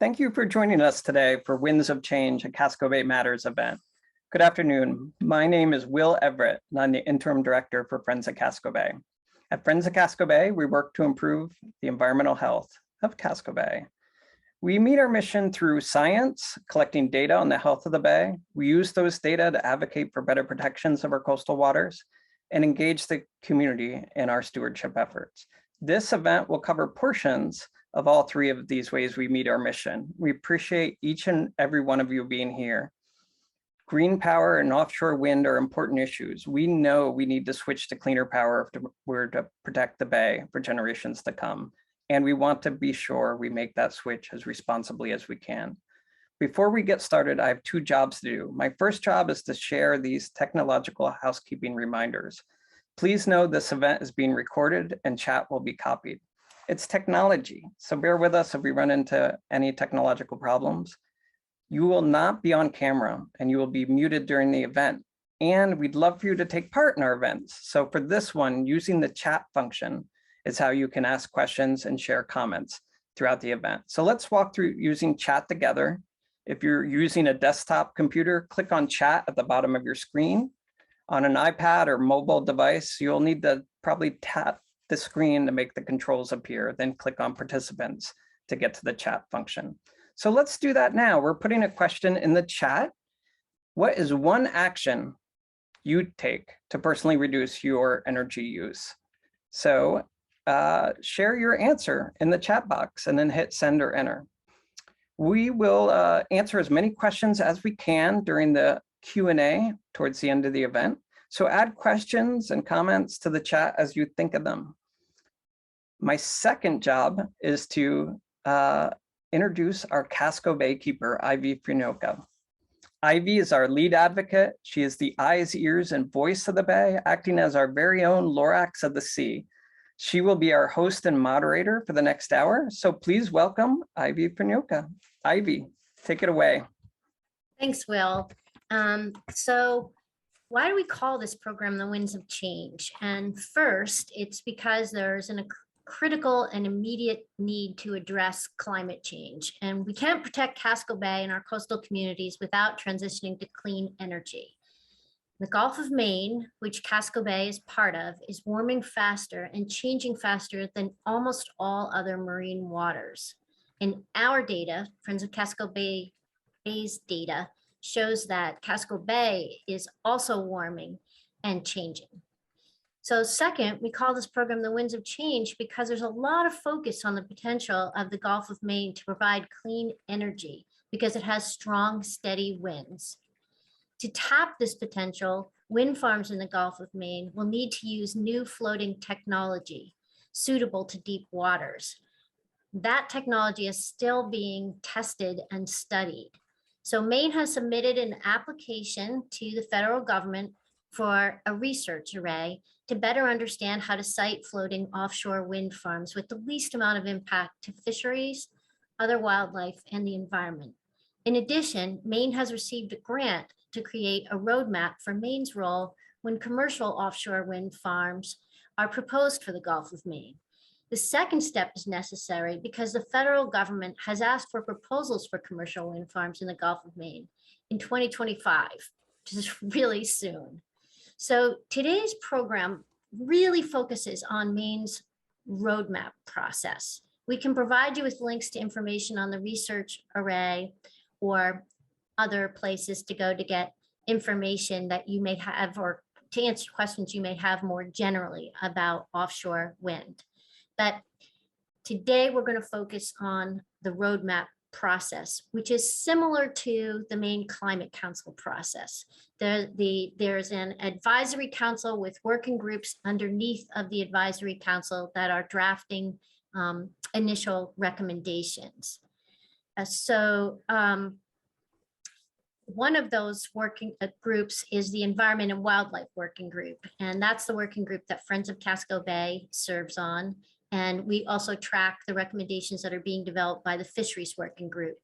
Thank you for joining us today for Winds of Change, a Casco Bay Matters event. Good afternoon. My name is Will Everett, and I'm the Interim Director for Friends of Casco Bay. At Friends of Casco Bay, we work to improve the environmental health of Casco Bay. We meet our mission through science, collecting data on the health of the bay. We use those data to advocate for better protections of our coastal waters and engage the community in our stewardship efforts. This event will cover portions of all three of these ways we meet our mission. We appreciate each and every one of you being here. Green power and offshore wind are important issues. We know we need to switch to cleaner power if we're to protect the bay for generations to come. And we want to be sure we make that switch as responsibly as we can. Before we get started, I have two jobs to do. My first job is to share these technological housekeeping reminders. Please know this event is being recorded and chat will be copied. It's technology, so bear with us if we run into any technological problems. You will not be on camera and you will be muted during the event. And we'd love for you to take part in our events. So for this one, using the chat function is how you can ask questions and share comments throughout the event. So let's walk through using chat together. If you're using a desktop computer, click on chat at the bottom of your screen. On an iPad or mobile device, you'll need to probably tap the screen to make the controls appear, then click on participants to get to the chat function. So let's do that now. We're putting a question in the chat. What is one action you'd take to personally reduce your energy use? So share your answer in the chat box and then hit send or enter. We will answer as many questions as we can during the Q&A towards the end of the event. So add questions and comments to the chat as you think of them. My second job is to introduce our Casco Baykeeper Ivy Frignoca. Ivy is our lead advocate. She is the eyes, ears, and voice of the bay, acting as our very own Lorax of the sea. She will be our host and moderator for the next hour. So please welcome Ivy Frignoca. Ivy, take it away. Thanks, Will. So why do we call this program the Winds of Change? And first, it's because there's a critical and immediate need to address climate change. And we can't protect Casco Bay and our coastal communities without transitioning to clean energy. The Gulf of Maine, which Casco Bay is part of, is warming faster and changing faster than almost all other marine waters. And our data, Friends of Casco Bay's data, shows that Casco Bay is also warming and changing. So second, we call this program the Winds of Change because there's a lot of focus on the potential of the Gulf of Maine to provide clean energy because it has strong, steady winds. To tap this potential, wind farms in the Gulf of Maine will need to use new floating technology suitable to deep waters. That technology is still being tested and studied. So Maine has submitted an application to the federal government for a research array to better understand how to site floating offshore wind farms with the least amount of impact to fisheries, other wildlife, and the environment. In addition, Maine has received a grant to create a roadmap for Maine's role when commercial offshore wind farms are proposed for the Gulf of Maine. The second step is necessary because the federal government has asked for proposals for commercial wind farms in the Gulf of Maine in 2025, which is really soon. So today's program really focuses on Maine's roadmap process. We can provide you with links to information on the research array or other places to go to get information that you may have or to answer questions you may have more generally about offshore wind. But today we're going to focus on the roadmap process, which is similar to the Maine Climate Council process. There's an advisory council with working groups underneath of the advisory council that are drafting initial recommendations. One of those working groups is the Environment and Wildlife Working Group, and that's the working group that Friends of Casco Bay serves on. And we also track the recommendations that are being developed by the Fisheries Working Group.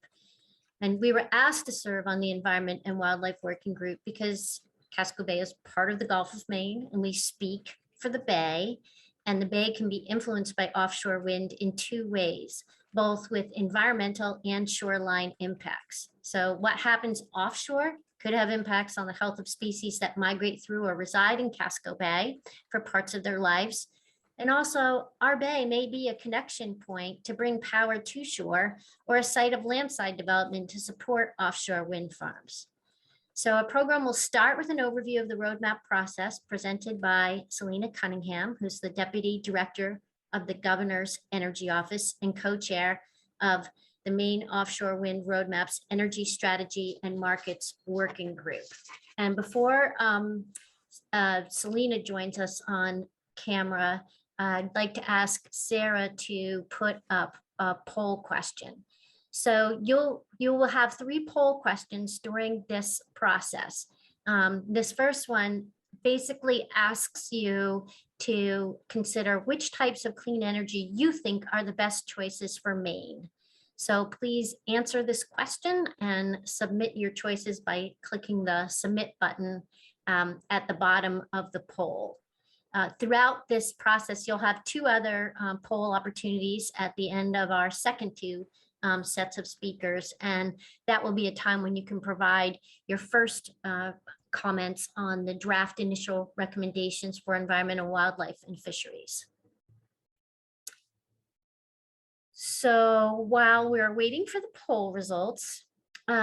And we were asked to serve on the Environment and Wildlife Working Group because Casco Bay is part of the Gulf of Maine and we speak for the bay. And the bay can be influenced by offshore wind in two ways. both with environmental and shoreline impacts. So what happens offshore could have impacts on the health of species that migrate through or reside in Casco Bay for parts of their lives. And also, our bay may be a connection point to bring power to shore or a site of landside development to support offshore wind farms. So a program will start with an overview of the roadmap process presented by Celina Cunningham, who's the Deputy Director of the Governor's Energy Office and co-chair of the Maine Offshore Wind Roadmap's Energy Strategy and Markets Working Group. And before Celina joins us on camera, I'd like to ask Sarah to put up a poll question. So you will have 3 poll questions during this process. This first one basically asks you to consider which types of clean energy you think are the best choices for Maine. So please answer this question and submit your choices by clicking the submit button at the bottom of the poll. Throughout this process, you'll have 2 other poll opportunities at the end of our second 2 sets of speakers, and that will be a time when you can provide your first comments on the draft initial recommendations for environmental, wildlife, and fisheries. So while we're waiting for the poll results,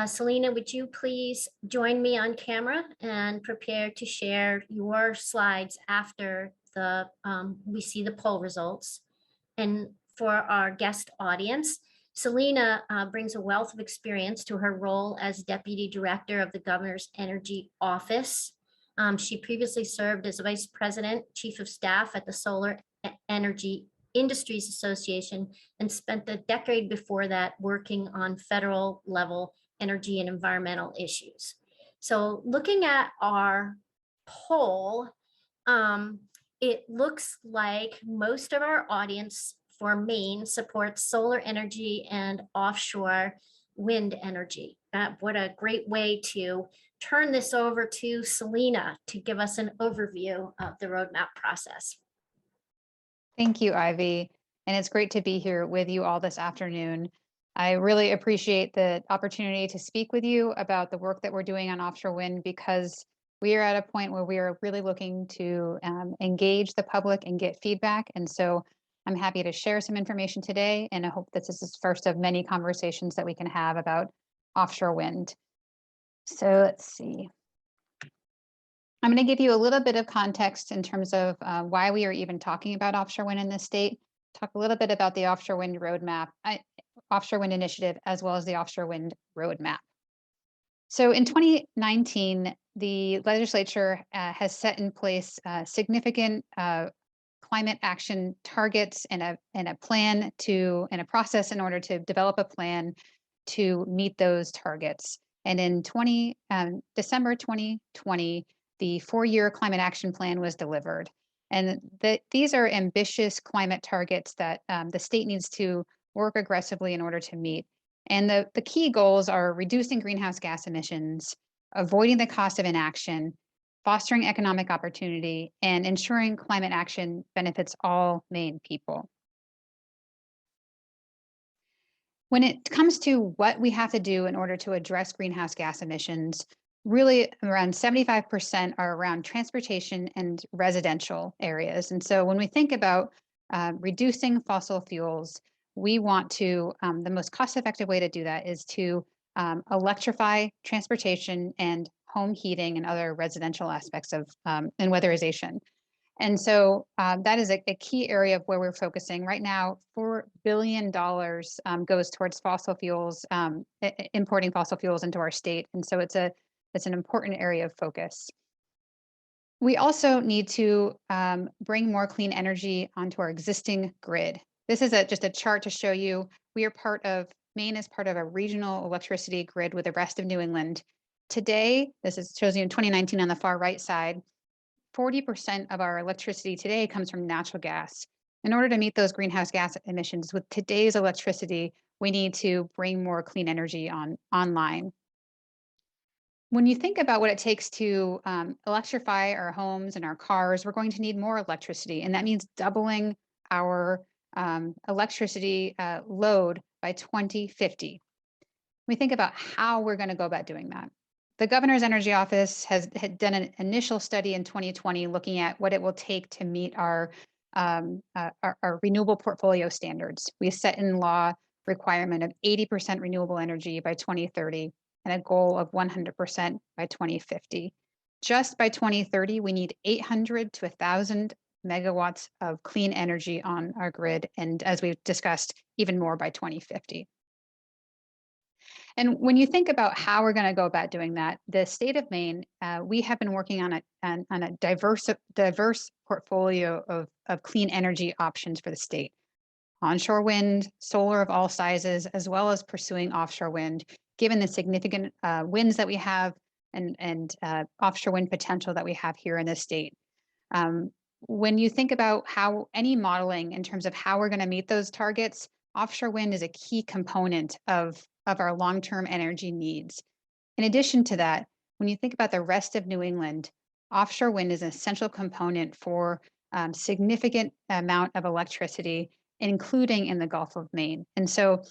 Celina, would you please join me on camera and prepare to share your slides after we see the poll results? And for our guest audience, Celina brings a wealth of experience to her role as Deputy Director of the Governor's Energy Office. She previously served as Vice President, Chief of Staff at the Solar Energy Industries Association and spent a decade before that working on federal level energy and environmental issues. So looking at our poll, it looks like most of our audience for Maine supports solar energy and offshore wind energy. What a great way to turn this over to Celina to give us an overview of the roadmap process. Thank you, Ivy. And it's great to be here with you all this afternoon. I really appreciate the opportunity to speak with you about the work that we're doing on offshore wind, because we are at a point where we are really looking to engage the public and get feedback. And so I'm happy to share some information today, and I hope this is the first of many conversations that we can have about offshore wind. So let's see. I'm going to give you a little bit of context in terms of why we are even talking about offshore wind in this state, talk a little bit about the offshore wind roadmap, offshore wind initiative, as well as the offshore wind roadmap. So in 2019, the legislature has set in place significant climate action targets and a plan to, and a process in order to develop a plan to meet those targets. And in December 2020, the 4-year climate action plan was delivered. And these are ambitious climate targets that the state needs to work aggressively in order to meet. And the key goals are reducing greenhouse gas emissions, avoiding the cost of inaction, fostering economic opportunity, and ensuring climate action benefits all Maine people. When it comes to what we have to do in order to address greenhouse gas emissions, really around 75% are around transportation and residential areas. And so when we think about reducing fossil fuels, we want to, the most cost-effective way to do that is to electrify transportation and home heating and other residential aspects of and weatherization. And so that is a key area of where we're focusing right now. $4 billion goes towards fossil fuels, importing fossil fuels into our state. And so it's an important area of focus. We also need to bring more clean energy onto our existing grid. This is just a chart to show you Maine is part of a regional electricity grid with the rest of New England. Today, shows you in 2019 on the far right side, 40% of our electricity today comes from natural gas. In order to meet those greenhouse gas emissions with today's electricity, we need to bring more clean energy online. When you think about what it takes to electrify our homes and our cars, we're going to need more electricity, and that means doubling our electricity load by 2050. We think about how we're going to go about doing that. The Governor's Energy Office had done an initial study in 2020 looking at what it will take to meet our renewable portfolio standards. We set in law requirement of 80% renewable energy by 2030 and a goal of 100% by 2050. Just by 2030, we need 800 to 1,000 megawatts of clean energy on our grid. And as we've discussed, even more by 2050. And when you think about how we're going to go about doing that, the state of Maine, we have been working on a diverse portfolio of clean energy options for the state. Onshore wind, solar of all sizes, as well as pursuing offshore wind, given the significant winds that we have and offshore wind potential that we have here in the state. When you think about how any modeling in terms of how we're going to meet those targets, offshore wind is a key component of our long-term energy needs. In addition to that, when you think about the rest of New England, offshore wind is an essential component for significant amount of electricity, including in the Gulf of Maine. And so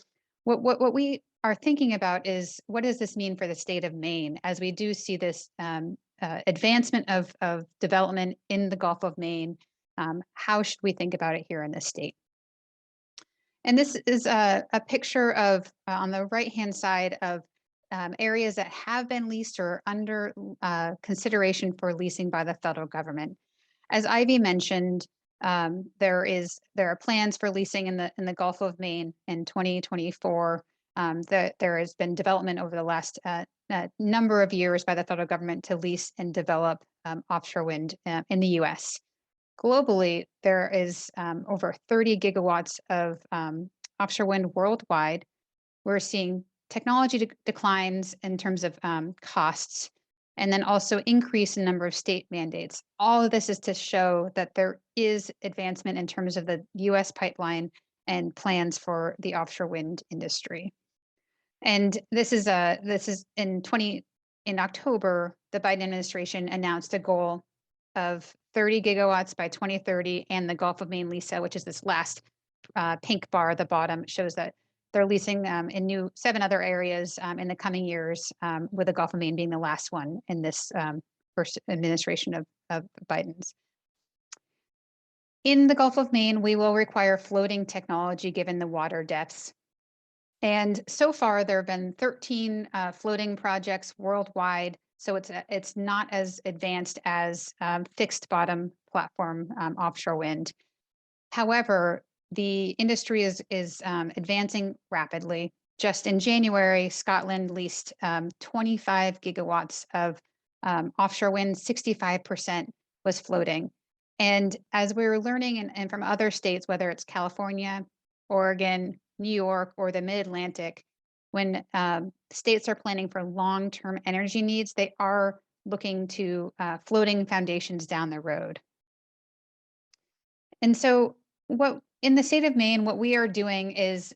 what we are thinking about is, what does this mean for the state of Maine as we do see this advancement of development in the Gulf of Maine? How should we think about it here in the state? And this is a picture of, on the right-hand side, of areas that have been leased or under consideration for leasing by the federal government. As Ivy mentioned, there are plans for leasing in the Gulf of Maine in 2024. There has been development over the last number of years by the federal government to lease and develop offshore wind in the U.S. Globally, there is over 30 gigawatts of offshore wind worldwide. We're seeing technology declines in terms of costs, and then also increase in number of state mandates. All of this is to show that there is advancement in terms of the U.S. pipeline and plans for the offshore wind industry. And this is in October, the Biden administration announced a goal of 30 gigawatts by 2030, and the Gulf of Maine LISA, which is this last pink bar at the bottom, shows that they're leasing in 7 other areas in the coming years, with the Gulf of Maine being the last one in this first administration of Biden's. In the Gulf of Maine, we will require floating technology given the water depths. And so far, there have been 13 floating projects worldwide. So it's not as advanced as fixed bottom platform offshore wind. However, the industry is advancing rapidly. Just in January, Scotland leased 25 gigawatts of offshore wind, 65% was floating. And as we were learning and from other states, whether it's California, Oregon, New York, or the Mid-Atlantic, when states are planning for long-term energy needs, they are looking to floating foundations down the road. And so in the state of Maine, what we are doing is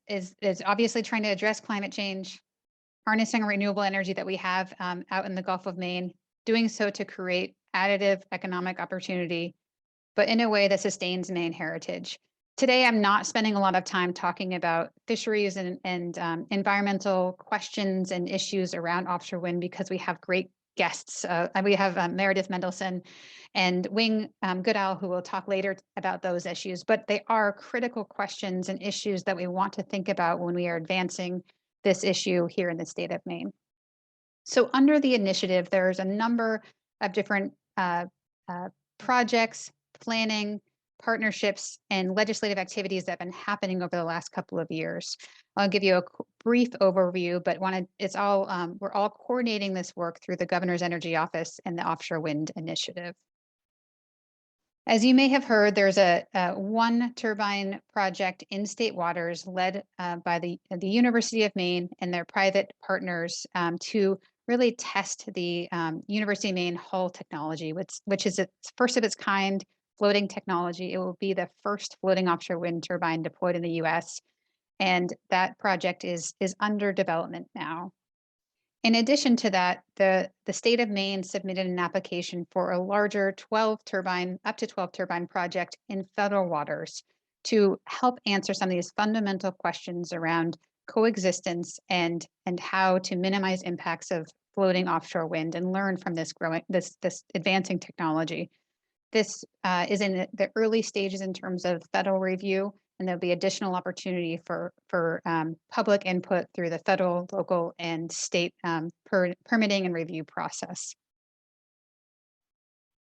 obviously trying to address climate change, harnessing renewable energy that we have out in the Gulf of Maine, doing so to create additive economic opportunity, but in a way that sustains Maine heritage. Today, I'm not spending a lot of time talking about fisheries and environmental questions and issues around offshore wind, because we have great guests. We have Meredith Mendelson and Wing Goodall, who will talk later about those issues. But they are critical questions and issues that we want to think about when we are advancing this issue here in the state of Maine. So under the initiative, there's a number of different projects, planning, partnerships, and legislative activities that have been happening over the last couple of years. I'll give you a brief overview, but we're all coordinating this work through the Governor's Energy Office and the Offshore Wind Initiative. As you may have heard, there's a one turbine project in state waters led by the University of Maine and their private partners to really test the University of Maine Hull technology, which is its first of its kind floating technology. It will be the first floating offshore wind turbine deployed in the U.S., and that project is under development now. In addition to that, the state of Maine submitted an application for a larger up to 12 turbine project in federal waters. to help answer some of these fundamental questions around coexistence and how to minimize impacts of floating offshore wind and learn from this advancing technology. This is in the early stages in terms of federal review, and there'll be additional opportunity for public input through the federal, local, and state permitting and review process.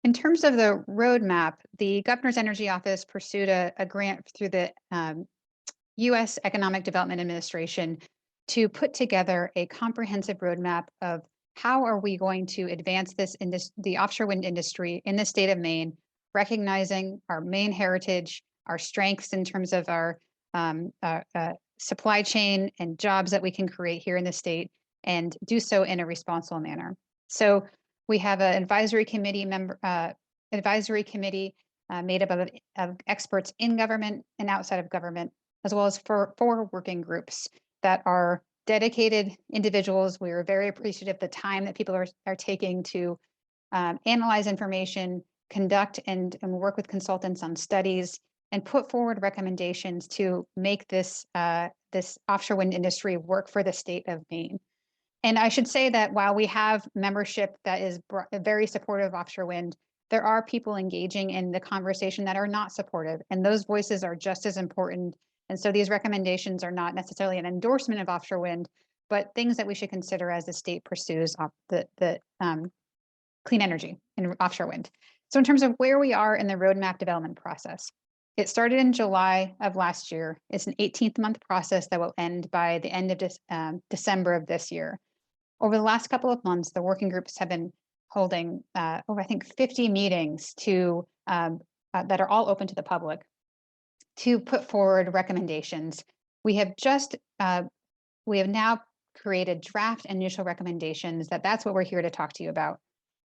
In terms of the roadmap, the Governor's Energy Office pursued a grant through the U.S. Economic Development Administration to put together a comprehensive roadmap of how are we going to advance the offshore wind industry in the state of Maine, recognizing our Maine heritage, our strengths in terms of our supply chain and jobs that we can create here in the state, and do so in a responsible manner. So we have an advisory committee made up of experts in government and outside of government, as well as four working groups that are dedicated individuals. We are very appreciative of the time that people are taking to analyze information, conduct and work with consultants on studies, and put forward recommendations to make this offshore wind industry work for the state of Maine. And I should say that while we have membership that is very supportive of offshore wind, there are people engaging in the conversation that are not supportive, and those voices are just as important. And so these recommendations are not necessarily an endorsement of offshore wind, but things that we should consider as the state pursues the clean energy and offshore wind. So in terms of where we are in the roadmap development process, it started in July of last year. It's an 18-month process that will end by the end of December of this year. Over the last couple of months, the working groups have been holding over, I think, 50 meetings that are all open to the public to put forward recommendations. We have now created draft initial recommendations that's what we're here to talk to you about.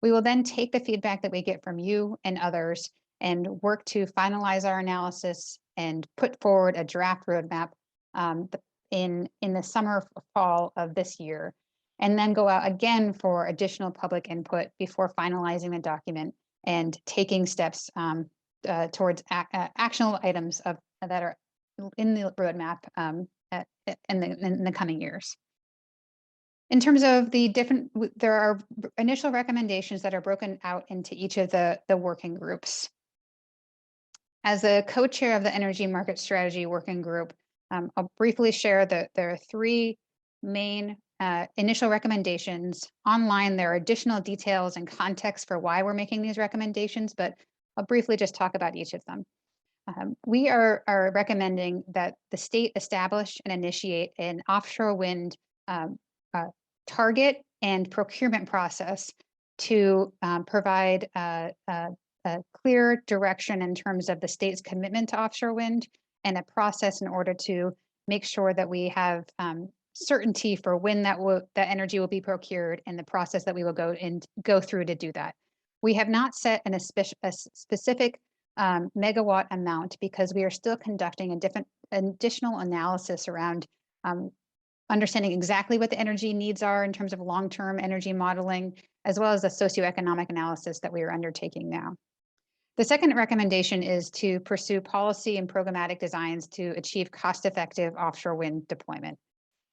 We will then take the feedback that we get from you and others and work to finalize our analysis and put forward a draft roadmap in the summer or fall of this year, and then go out again for additional public input before finalizing the document and taking steps towards actionable items that are in the roadmap in the coming years. In terms of there are initial recommendations that are broken out into each of the working groups. As the co-chair of the Energy Market Strategy Working Group, I'll briefly share that there are three main initial recommendations. Online, there are additional details and context for why we're making these recommendations, but I'll briefly just talk about each of them. We are recommending that the state establish and initiate an offshore wind target and procurement process to provide a clear direction in terms of the state's commitment to offshore wind, and a process in order to make sure that we have certainty for when that energy will be procured and the process that we will go through to do that. We have not set a specific megawatt amount because we are still conducting additional analysis around understanding exactly what the energy needs are in terms of long-term energy modeling, as well as the socioeconomic analysis that we are undertaking now. The second recommendation is to pursue policy and programmatic designs to achieve cost-effective offshore wind deployment.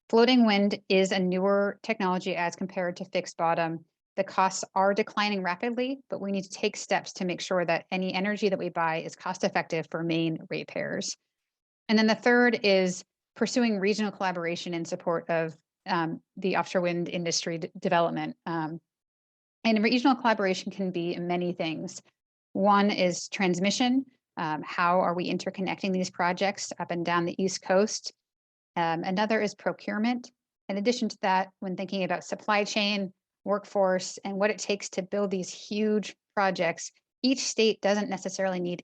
Floating wind is a newer technology as compared to fixed bottom. The costs are declining rapidly, but we need to take steps to make sure that any energy that we buy is cost-effective for Maine ratepayers. And then the third is pursuing regional collaboration in support of the offshore wind industry development. And regional collaboration can be many things. One is transmission. How are we interconnecting these projects up and down the East Coast? Another is procurement. In addition to that, when thinking about supply chain, workforce, and what it takes to build these huge projects, each state doesn't necessarily need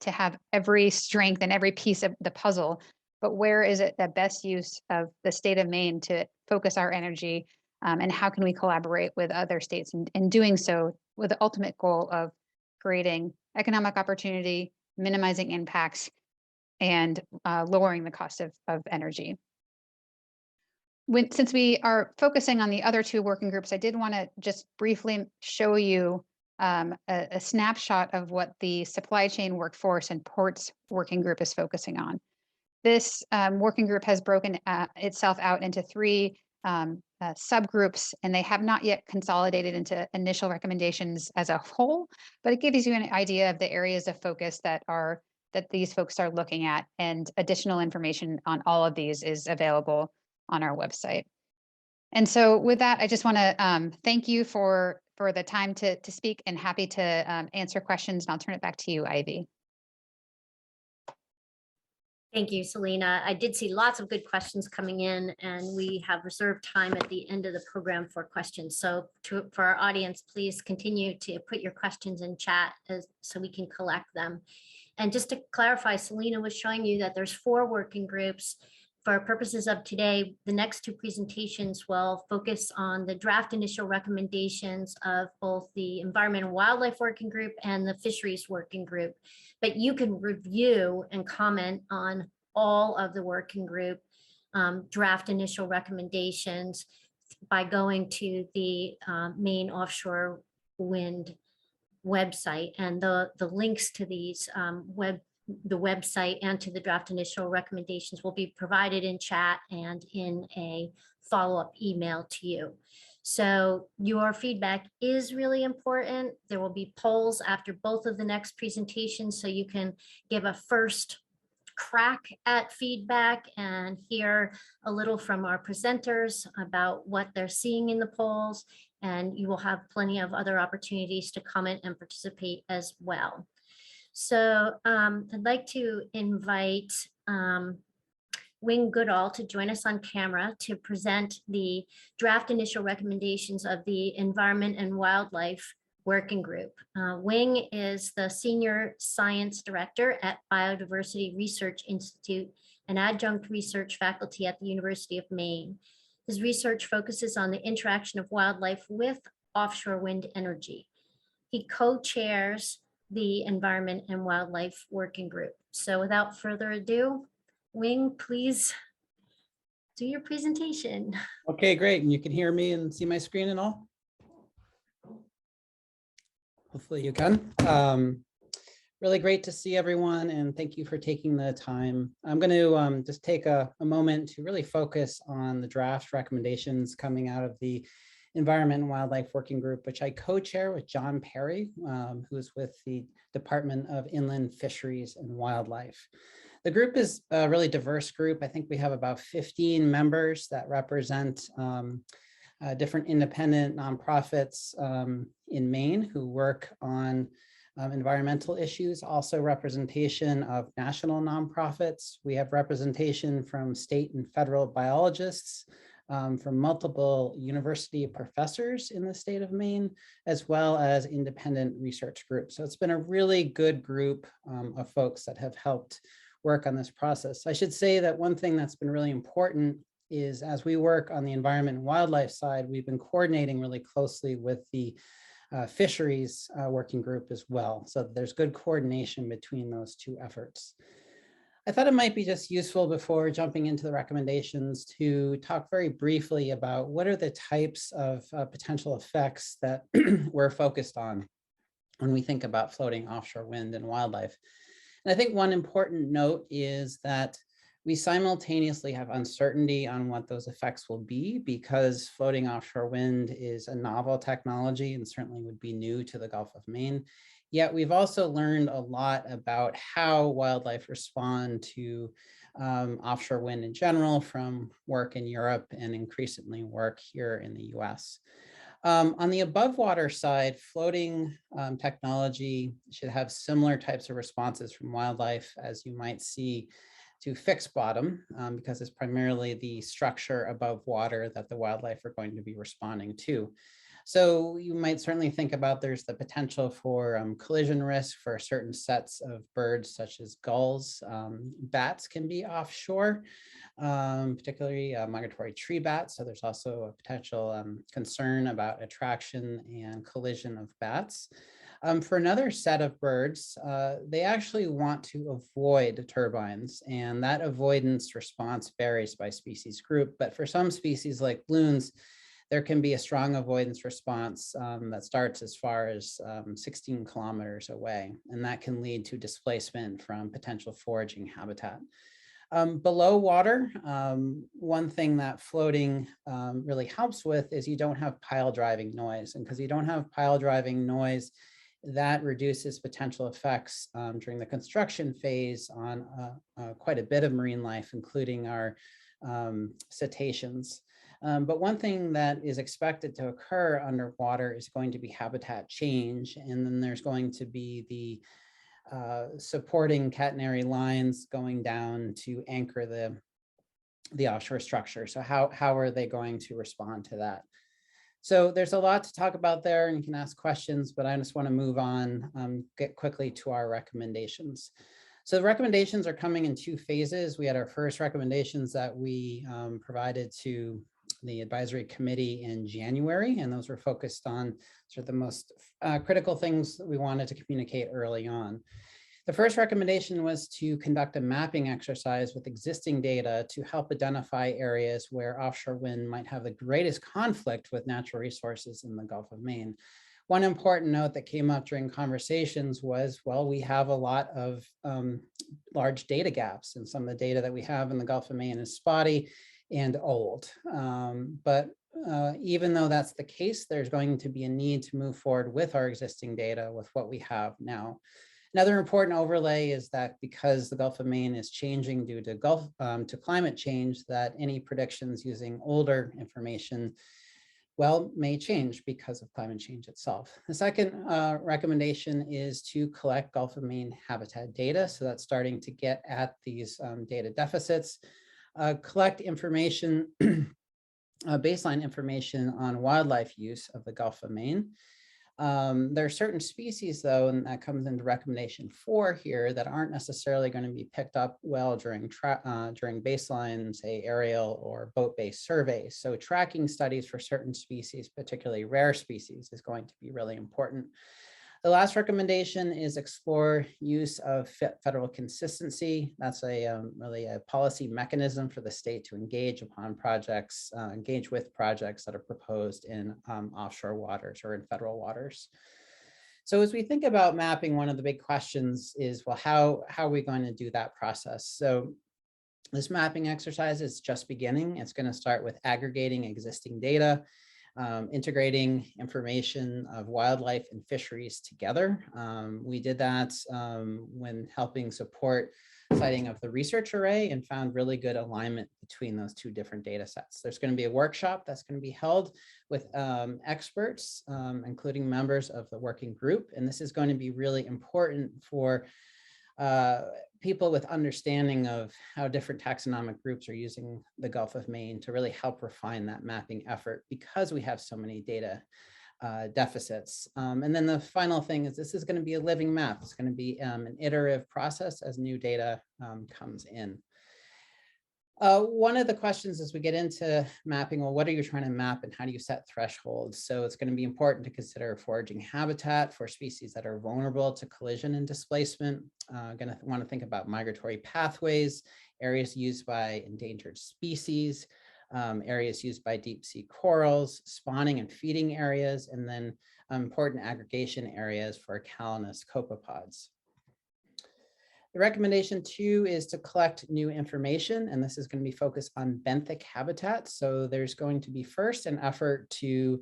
to have every strength and every piece of the puzzle, but where is it the best use of the state of Maine to focus our energy, and how can we collaborate with other states in doing so with the ultimate goal of creating economic opportunity, minimizing impacts, and lowering the cost of energy. Since we are focusing on the other two working groups, I did want to just briefly show you a snapshot of what the supply chain workforce and ports working group is focusing on. This working group has broken itself out into three subgroups, and they have not yet consolidated into initial recommendations as a whole, but it gives you an idea of the areas of focus that these folks are looking at, and additional information on all of these is available on our website. And so with that, I just want to thank you for the time to speak, and happy to answer questions, and I'll turn it back to you, Ivy. Thank you, Celina. I did see lots of good questions coming in, and we have reserved time at the end of the program for questions. So for our audience, please continue to put your questions in chat so we can collect them. And just to clarify, Celina was showing you that there's 4 working groups. For purposes of today, the next 2 presentations will focus on the draft initial recommendations of both the Environment and Wildlife Working Group and the Fisheries Working Group. But you can review and comment on all of the working group draft initial recommendations by going to the Maine Offshore Wind website, and the links to these the website and to the draft initial recommendations will be provided in chat and in a follow-up email to you. So your feedback is really important. There will be polls after both of the next presentations, so you can give a first crack at feedback and hear a little from our presenters about what they're seeing in the polls. And you will have plenty of other opportunities to comment and participate as well. So I'd like to invite Wing Goodall to join us on camera to present the draft initial recommendations of the Environment and Wildlife Working Group. Wing is the Senior Science Director at Biodiversity Research Institute and adjunct research faculty at the University of Maine. His research focuses on the interaction of wildlife with offshore wind energy. He co-chairs the Environment and Wildlife Working Group. So without further ado, Wing, please do your presentation. Okay, great. And you can hear me and see my screen and all? Hopefully you can. Really great to see everyone, and thank you for taking the time. I'm going to just take a moment to really focus on the draft recommendations coming out of the Environment and Wildlife Working Group, which I co-chair with John Perry, who is with the Department of Inland Fisheries and Wildlife. The group is a really diverse group. I think we have about 15 members that represent different independent nonprofits in Maine who work on environmental issues, also representation of national nonprofits. We have representation from state and federal biologists, from multiple university professors in the state of Maine, as well as independent research groups. So it's been a really good group of folks that have helped work on this process. I should say that one thing that's been really important is, as we work on the environment and wildlife side, we've been coordinating really closely with the fisheries working group as well. So there's good coordination between those 2 efforts. I thought it might be just useful before jumping into the recommendations to talk very briefly about what are the types of potential effects that we're focused on when we think about floating offshore wind and wildlife. And I think one important note is that we simultaneously have uncertainty on what those effects will be, because floating offshore wind is a novel technology and certainly would be new to the Gulf of Maine. Yet we've also learned a lot about how wildlife respond to offshore wind in general from work in Europe and increasingly work here in the US. On the above water side, floating technology should have similar types of responses from wildlife as you might see to fixed bottom, because it's primarily the structure above water that the wildlife are going to be responding to. So you might certainly think about there's the potential for collision risk for certain sets of birds, such as gulls. Bats can be offshore, particularly migratory tree bats. So there's also a potential concern about attraction and collision of bats. For another set of birds, they actually want to avoid turbines, and that avoidance response varies by species group. But for some species like loons, there can be a strong avoidance response that starts as far as 16 kilometers away, and that can lead to displacement from potential foraging habitat. Below water, one thing that floating really helps with is you don't have pile driving noise. And because you don't have pile driving noise, that reduces potential effects during the construction phase on quite a bit of marine life, including our cetaceans. But one thing that is expected to occur underwater is going to be habitat change. And then there's going to be the supporting catenary lines going down to anchor the offshore structure. So how are they going to respond to that? So there's a lot to talk about there, and you can ask questions, but I just want to move on, get quickly to our recommendations. So the recommendations are coming in 2 phases. We had our first recommendations that we provided to the advisory committee in January, and those were focused on sort of the most critical things that we wanted to communicate early on. The first recommendation was to conduct a mapping exercise with existing data to help identify areas where offshore wind might have the greatest conflict with natural resources in the Gulf of Maine. One important note that came up during conversations was, well, we have a lot of large data gaps, and some of the data that we have in the Gulf of Maine is spotty and old. But even though that's the case, there's going to be a need to move forward with our existing data with what we have now. Another important overlay is that because the Gulf of Maine is changing due to climate change, that any predictions using older information, well, may change because of climate change itself. The second recommendation is to collect Gulf of Maine habitat data. So that's starting to get at these data deficits. Collect information, baseline information on wildlife use of the Gulf of Maine. There are certain species, though, and that comes into recommendation 4 here, that aren't necessarily going to be picked up well during baseline, say, aerial or boat-based surveys. So tracking studies for certain species, particularly rare species, is going to be really important. The last recommendation is explore use of federal consistency. That's really a policy mechanism for the state to engage with projects that are proposed in offshore waters or in federal waters. So as we think about mapping, one of the big questions is, well, how are we going to do that process? So this mapping exercise is just beginning. It's going to start with aggregating existing data, integrating information of wildlife and fisheries together. We did that when helping support citing of the research array and found really good alignment between those 2 different data sets. There's going to be a workshop that's going to be held with experts, including members of the working group. And this is going to be really important for people with understanding of how different taxonomic groups are using the Gulf of Maine to really help refine that mapping effort, because we have so many data deficits. And then the final thing is, this is going to be a living map. It's going to be an iterative process as new data comes in. One of the questions as we get into mapping, well, what are you trying to map and how do you set thresholds? So it's going to be important to consider foraging habitat for species that are vulnerable to collision and displacement. Going to want to think about migratory pathways, areas used by endangered species, areas used by deep sea corals, spawning and feeding areas, and then important aggregation areas for calinus copepods. The recommendation 2 is to collect new information, and this is going to be focused on benthic habitat. So there's going to be first an effort to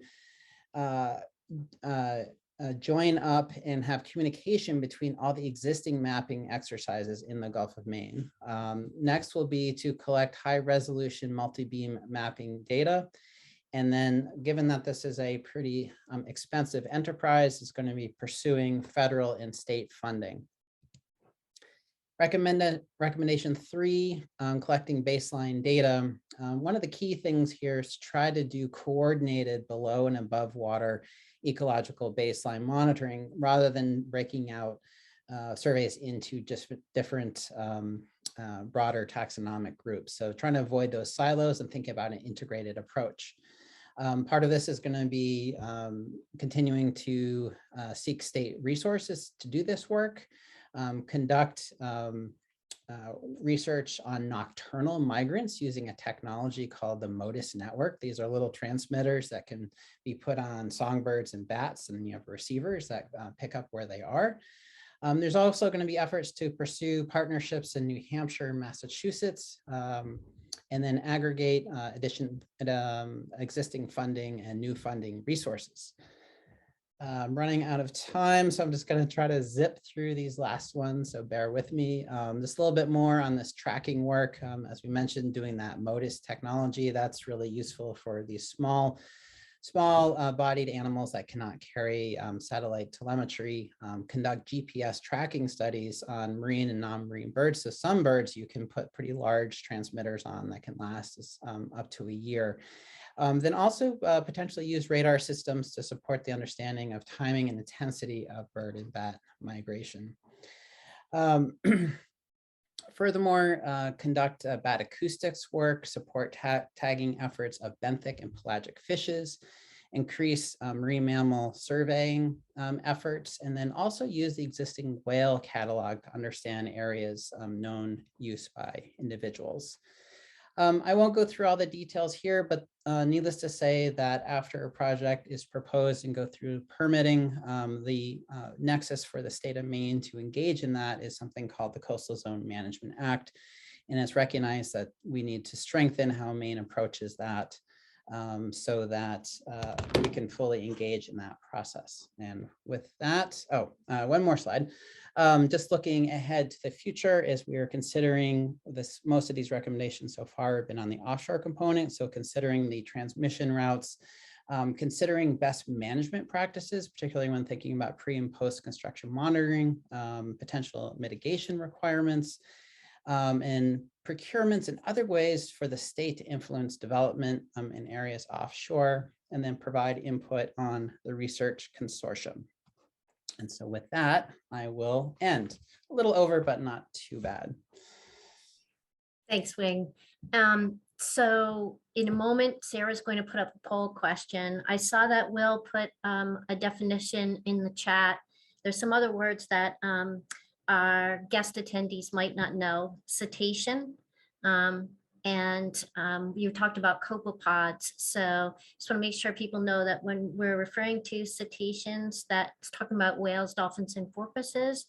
join up and have communication between all the existing mapping exercises in the Gulf of Maine. Next will be to collect high-resolution multi-beam mapping data. And then, given that this is a pretty expensive enterprise, it's going to be pursuing federal and state funding. Recommendation 3, collecting baseline data. One of the key things here is to try to do coordinated below and above water ecological baseline monitoring, rather than breaking out surveys into just different broader taxonomic groups. So trying to avoid those silos and think about an integrated approach. Part of this is going to be continuing to seek state resources to do this work. Conduct research on nocturnal migrants using a technology called the MODIS network. These are little transmitters that can be put on songbirds and bats, and you have receivers that pick up where they are. There's also going to be efforts to pursue partnerships in New Hampshire and Massachusetts, and then aggregate existing funding and new funding resources. I'm running out of time, so I'm just going to try to zip through these last ones, so bear with me. Just a little bit more on this tracking work. As we mentioned, doing that MODIS technology, that's really useful for these small bodied animals that cannot carry satellite telemetry, conduct GPS tracking studies on marine and non-marine birds. So some birds you can put pretty large transmitters on that can last up to a year. Then also potentially use radar systems to support the understanding of timing and intensity of bird and bat migration. Furthermore, conduct bat acoustics work, support tagging efforts of benthic and pelagic fishes, increase marine mammal surveying efforts, and then also use the existing whale catalog to understand areas known use by individuals. I won't go through all the details here, but needless to say that after a project is proposed and go through permitting, the nexus for the state of Maine to engage in that is something called the Coastal Zone Management Act. And it's recognized that we need to strengthen how Maine approaches that so that we can fully engage in that process. And with that, one more slide. Just looking ahead to the future as we are considering this, most of these recommendations so far have been on the offshore component. So considering the transmission routes, considering best management practices, particularly when thinking about pre and post construction monitoring, potential mitigation requirements, and procurements and other ways for the state to influence development in areas offshore, and then provide input on the research consortium. And so with that, I will end. A little over, but not too bad. Thanks, Wing. So in a moment, Sarah's going to put up a poll question. I saw that Will put a definition in the chat. There's some other words that our guest attendees might not know. Cetacean, and you talked about copepods. So just want to make sure people know that when we're referring to cetaceans, that's talking about whales, dolphins, and porpoises.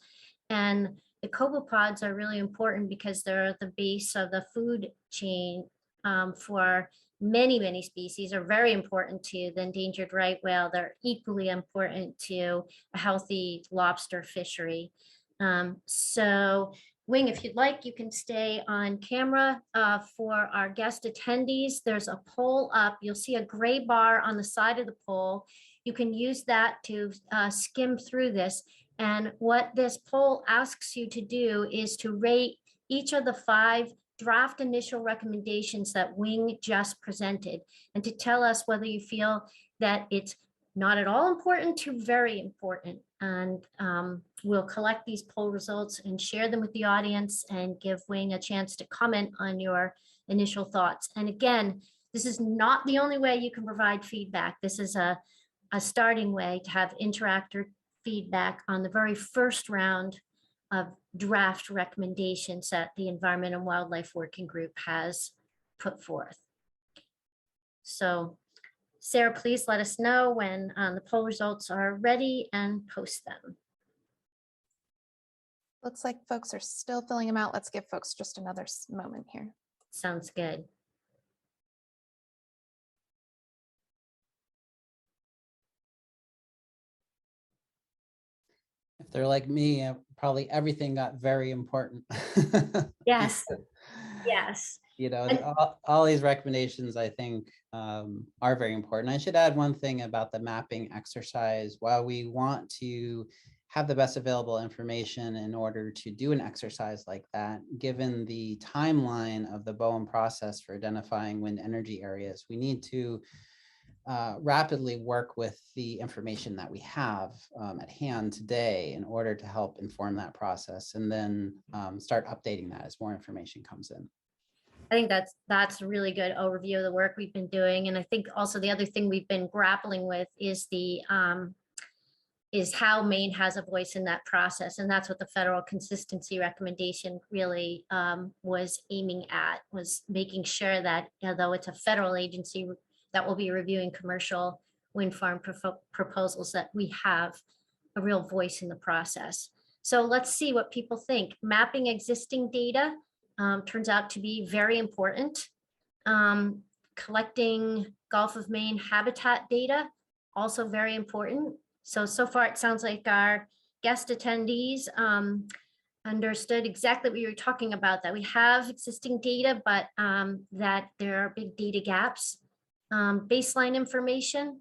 And the copepods are really important because they're the base of the food chain for many species, are very important to the endangered right whale. They're equally important to a healthy lobster fishery. So Wing, if you'd like, you can stay on camera for our guest attendees. There's a poll up. You'll see a gray bar on the side of the poll. You can use that to skim through this. And what this poll asks you to do is to rate each of the 5 draft initial recommendations that Wing just presented, and to tell us whether you feel that it's not at all important to very important. And we'll collect these poll results and share them with the audience and give Wing a chance to comment on your initial thoughts. And again, this is not the only way you can provide feedback. This is a starting way to have interactive feedback on the very first round of draft recommendations that the Environment and Wildlife Working Group has put forth. So Sarah, please let us know when the poll results are ready and post them. Looks like folks are still filling them out. Let's give folks just another moment here. Sounds good. If they're like me, probably everything got very important. Yes, yes. You know, all these recommendations, I think, are very important. I should add one thing about the mapping exercise. While we want to have the best available information in order to do an exercise like that, given the timeline of the BOEM process for identifying wind energy areas, we need to rapidly work with the information that we have at hand today in order to help inform that process, and then start updating that as more information comes in. I think that's a really good overview of the work we've been doing. And I think also the other thing we've been grappling with is the is how Maine has a voice in that process. And that's what the federal consistency recommendation really was aiming at, was making sure that although it's a federal agency that will be reviewing commercial wind farm proposals, that we have a real voice in the process. So let's see what people think. Mapping existing data turns out to be very important. Collecting Gulf of Maine habitat data, also very important. So far it sounds like our guest attendees understood exactly what you were talking about, that we have existing data, but that there are big data gaps. Baseline information,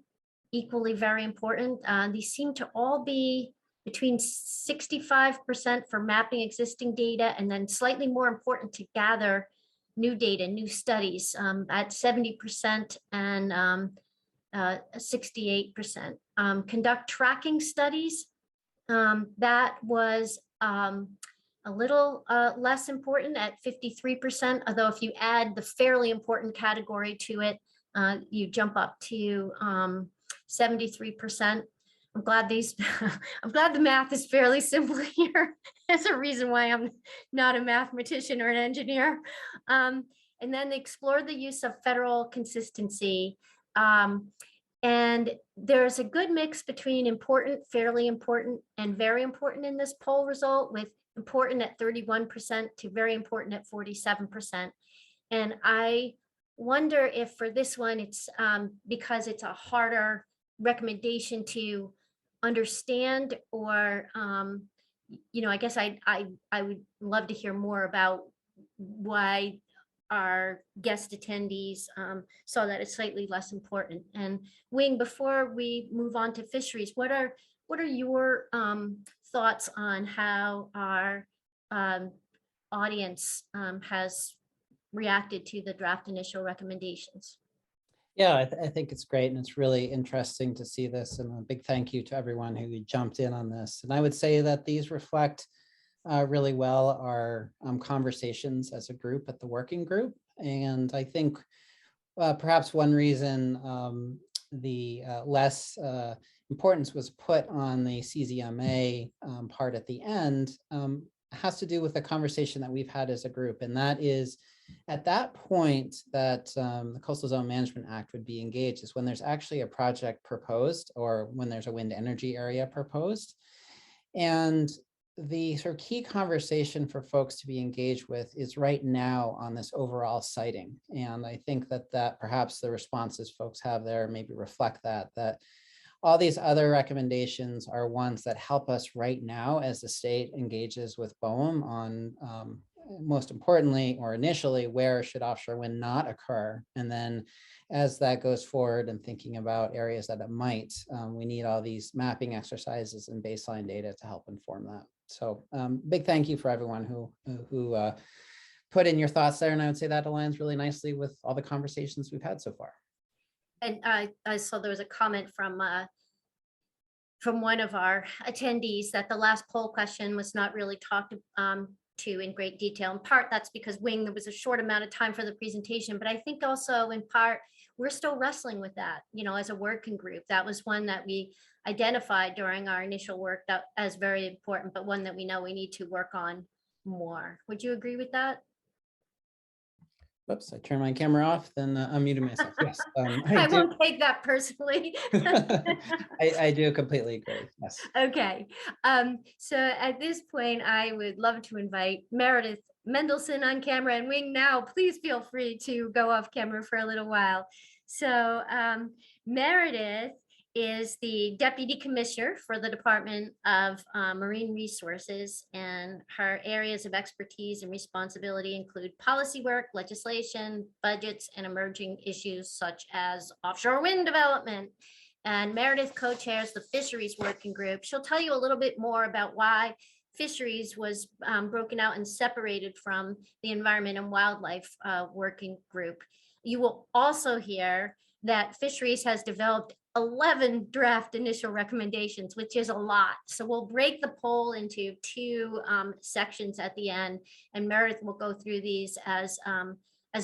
equally very important. These seem to all be between 65% for mapping existing data, and then slightly more important to gather new data, new studies at 70% and 68%. Conduct tracking studies, that was a little less important at 53%, although if you add the fairly important category to it, you jump up to 73%. I'm glad the math is fairly simple here. There's a reason why I'm not a mathematician or an engineer. And then they explored the use of federal consistency. And there's a good mix between important, fairly important, and very important in this poll result, with important at 31% to very important at 47%. And I wonder if for this one, it's because it's a harder recommendation to understand, or I guess I would love to hear more about why our guest attendees saw that it's slightly less important. And Wing, before we move on to fisheries, what are your thoughts on how our audience has reacted to the draft initial recommendations? Yeah, I think it's great, and it's really interesting to see this, and a big thank you to everyone who jumped in on this. And I would say that these reflect really well our conversations as a group at the working group. And I think perhaps one reason the less importance was put on the CZMA part at the end has to do with the conversation that we've had as a group. And that is, at that point that the Coastal Zone Management Act would be engaged is when there's actually a project proposed, or when there's a wind energy area proposed. And the sort of key conversation for folks to be engaged with is right now on this overall siting. And I think that perhaps the responses folks have there maybe reflect that all these other recommendations are ones that help us right now as the state engages with BOEM on most importantly, or initially, where should offshore wind not occur? And then as that goes forward and thinking about areas that it might, we need all these mapping exercises and baseline data to help inform that. So big thank you for everyone who put in your thoughts there. And I would say that aligns really nicely with all the conversations we've had so far. And I saw there was a comment from one of our attendees that the last poll question was not really talked to in great detail. In part, that's because Wing, there was a short amount of time for the presentation, but I think also in part, we're still wrestling with that, as a working group. That was one that we identified during our initial work that as very important, but one that we know we need to work on more. Would you agree with that? Whoops, I turned my camera off, then unmuted myself. Yes, I won't take that personally. I do completely agree. Yes. Okay. So at this point, I would love to invite Meredith, Mendelson on camera, and Wing now. Please feel free to go off camera for a little while. So Meredith is the Deputy Commissioner for the Department of Marine Resources, and her areas of expertise and responsibility include policy work, legislation, budgets, and emerging issues such as offshore wind development. And Meredith co-chairs the Fisheries Working Group. She'll tell you a little bit more about why Fisheries was broken out and separated from the Environment and Wildlife Working Group. You will also hear that Fisheries has developed 11 draft initial recommendations, which is a lot. So we'll break the poll into two sections at the end, and Meredith will go through these as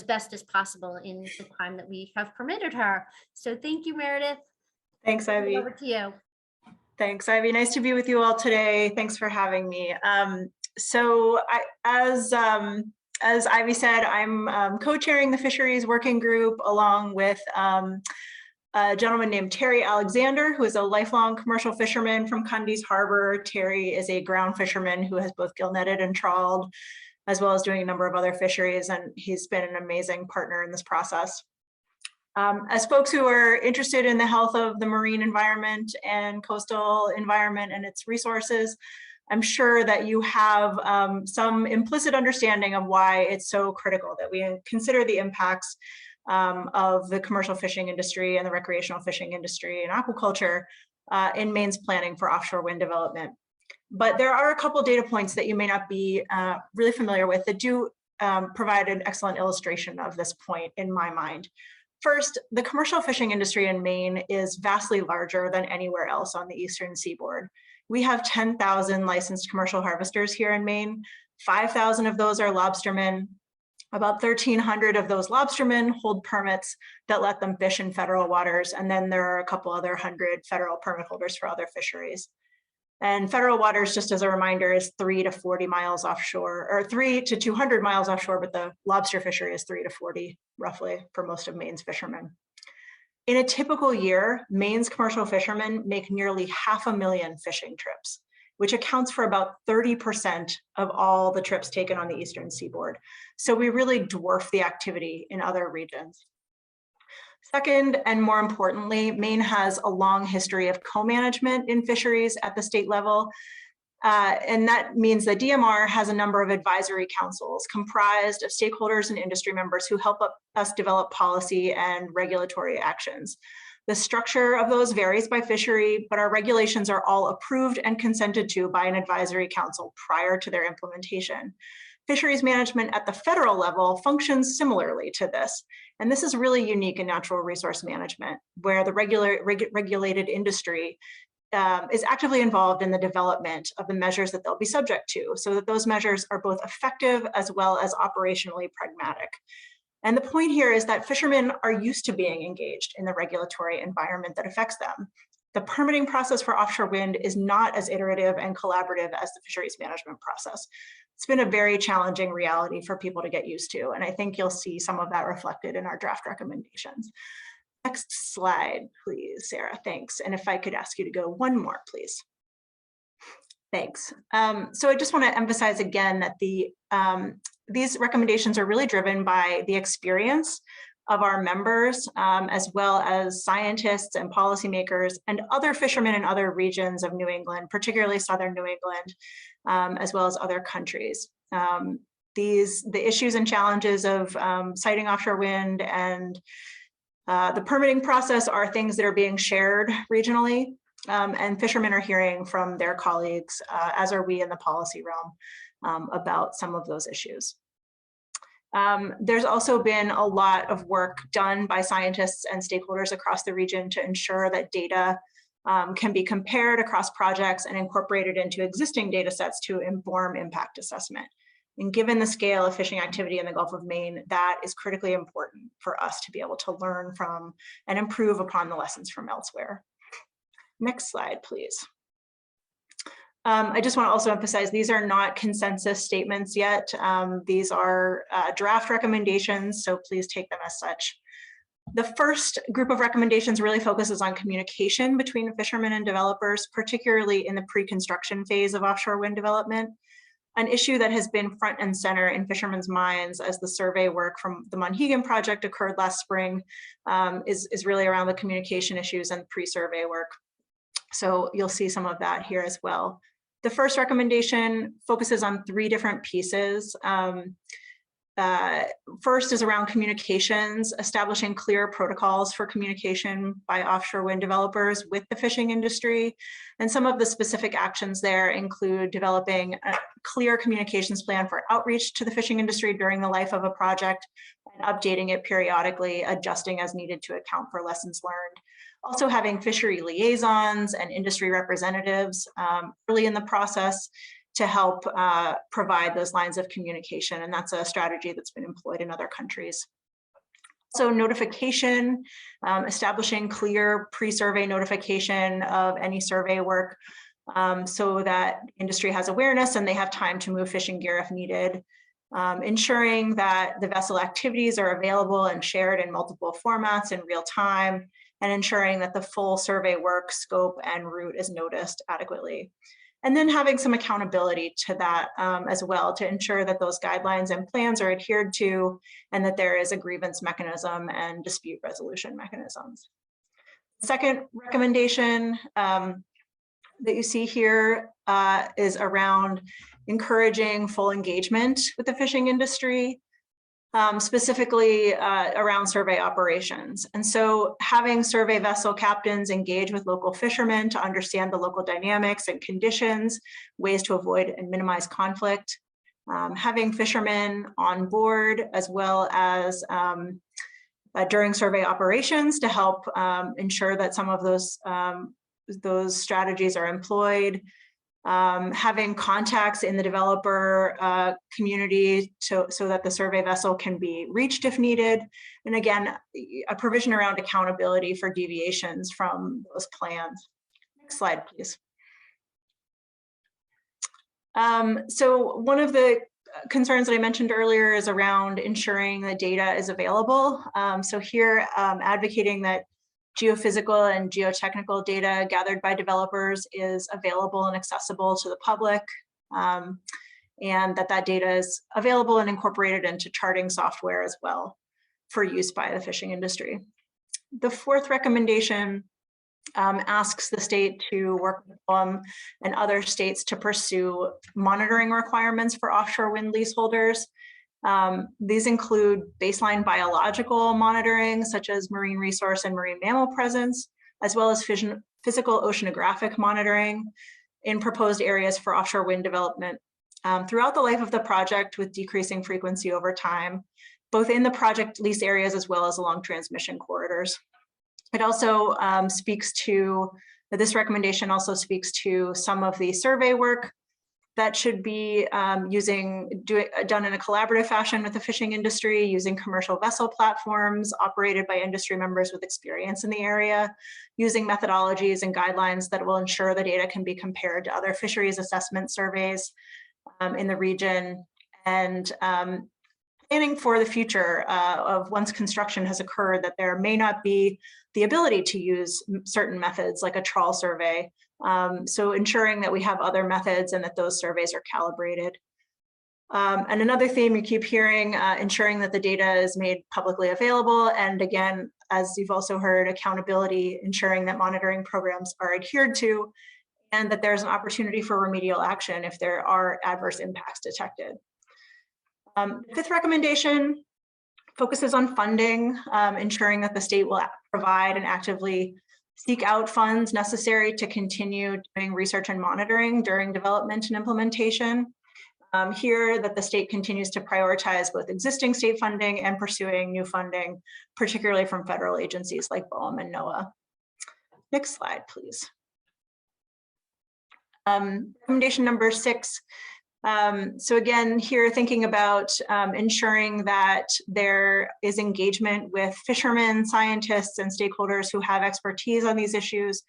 best as possible in the time that we have permitted her. So thank you, Meredith. Thanks, Ivy. Over to you. Thanks, Ivy. Nice to be with you all today. Thanks for having me. As Ivy said, I'm co-chairing the Fisheries Working Group along with a gentleman named Terry Alexander, who is a lifelong commercial fisherman from Cundy's Harbor. Terry is a ground fisherman who has both gill netted and trawled, as well as doing a number of other fisheries, and he's been an amazing partner in this process. As folks who are interested in the health of the marine environment and coastal environment and its resources, I'm sure that you have some implicit understanding of why it's so critical that we consider the impacts of the commercial fishing industry and the recreational fishing industry and aquaculture in Maine's planning for offshore wind development. But there are a couple data points that you may not be really familiar with that do provide an excellent illustration of this point in my mind. First, the commercial fishing industry in Maine is vastly larger than anywhere else on the eastern seaboard. We have 10,000 licensed commercial harvesters here in Maine. 5,000 of those are lobstermen. About 1,300 of those lobstermen hold permits that let them fish in federal waters. And then there are a couple other 100 federal permit holders for other fisheries. And federal waters, just as a reminder, is 3 to 40 miles offshore, or 3 to 200 miles offshore, but the lobster fishery is 3 to 40 roughly for most of Maine's fishermen. In a typical year, Maine's commercial fishermen make nearly 500,000 fishing trips, which accounts for about 30% of all the trips taken on the eastern seaboard. So we really dwarf the activity in other regions. Second, and more importantly, Maine has a long history of co-management in fisheries at the state level. And that means that DMR has a number of advisory councils comprised of stakeholders and industry members who help us develop policy and regulatory actions. The structure of those varies by fishery, but our regulations are all approved and consented to by an advisory council prior to their implementation. Fisheries management at the federal level functions similarly to this. And this is really unique in natural resource management, where the regulated industry is actively involved in the development of the measures that they'll be subject to, so that those measures are both effective as well as operationally pragmatic. And the point here is that fishermen are used to being engaged in the regulatory environment that affects them. The permitting process for offshore wind is not as iterative and collaborative as the fisheries management process. It's been a very challenging reality for people to get used to, and I think you'll see some of that reflected in our draft recommendations. Next slide, please, Sarah, thanks. And if I could ask you to go one more, please. Thanks. So I just want to emphasize again that these recommendations are really driven by the experience of our members, as well as scientists and policymakers and other fishermen in other regions of New England, particularly Southern New England, as well as other countries. The issues and challenges of siting offshore wind and the permitting process are things that are being shared regionally, and fishermen are hearing from their colleagues, as are we in the policy realm, about some of those issues. There's also been a lot of work done by scientists and stakeholders across the region to ensure that data can be compared across projects and incorporated into existing data sets to inform impact assessment. And given the scale of fishing activity in the Gulf of Maine, that is critically important for us to be able to learn from and improve upon the lessons from elsewhere. Next slide, please. I just want to also emphasize these are not consensus statements yet. These are draft recommendations, so please take them as such. The first group of recommendations really focuses on communication between fishermen and developers, particularly in the pre-construction phase of offshore wind development. An issue that has been front and center in fishermen's minds as the survey work from the Monhegan project occurred last spring is really around the communication issues and pre-survey work. So you'll see some of that here as well. The first recommendation focuses on 3 different pieces. First is around communications, establishing clear protocols for communication by offshore wind developers with the fishing industry. And some of the specific actions there include developing a clear communications plan for outreach to the fishing industry during the life of a project and updating it periodically, adjusting as needed to account for lessons learned. Also having fishery liaisons and industry representatives early in the process to help provide those lines of communication. And that's a strategy that's been employed in other countries. So notification, establishing clear pre-survey notification of any survey work so that industry has awareness and they have time to move fishing gear if needed. Ensuring that the vessel activities are available and shared in multiple formats in real time, and ensuring that the full survey work, scope, and route is noticed adequately. And then having some accountability to that as well, to ensure that those guidelines and plans are adhered to, and that there is a grievance mechanism and dispute resolution mechanisms. Second recommendation that you see here is around encouraging full engagement with the fishing industry, specifically around survey operations. And so having survey vessel captains engage with local fishermen to understand the local dynamics and conditions, ways to avoid and minimize conflict, having fishermen on board as well as during survey operations to help ensure that some of those strategies are employed, having contacts in the developer community so that the survey vessel can be reached if needed. And again, a provision around accountability for deviations from those plans. Next slide, please. So one of the concerns that I mentioned earlier is around ensuring the data is available. So here, advocating that geophysical and geotechnical data gathered by developers is available and accessible to the public, and that data is available and incorporated into charting software as well for use by the fishing industry. The fourth recommendation asks the state to work with BOEM and other states to pursue monitoring requirements for offshore wind leaseholders. These include baseline biological monitoring, such as marine resource and marine mammal presence, as well as physical oceanographic monitoring in proposed areas for offshore wind development throughout the life of the project, with decreasing frequency over time, both in the project lease areas as well as along transmission corridors. It also this recommendation also speaks to some of the survey work that should be done in a collaborative fashion with the fishing industry, using commercial vessel platforms operated by industry members with experience in the area, using methodologies and guidelines that will ensure the data can be compared to other fisheries assessment surveys in the region, and planning for the future of once construction has occurred, that there may not be the ability to use certain methods like a trawl survey. So ensuring that we have other methods and that those surveys are calibrated. And another theme you keep hearing, ensuring that the data is made publicly available. And again, as you've also heard, accountability, ensuring that monitoring programs are adhered to, and that there's an opportunity for remedial action if there are adverse impacts detected. The fifth recommendation focuses on funding, ensuring that the state will provide and actively seek out funds necessary to continue doing research and monitoring during development and implementation. Here, that the state continues to prioritize both existing state funding and pursuing new funding, particularly from federal agencies like BOEM and NOAA. Next slide, please. Recommendation number 6. So again, here thinking about ensuring that there is engagement with fishermen, scientists, and stakeholders who have expertise on these issues.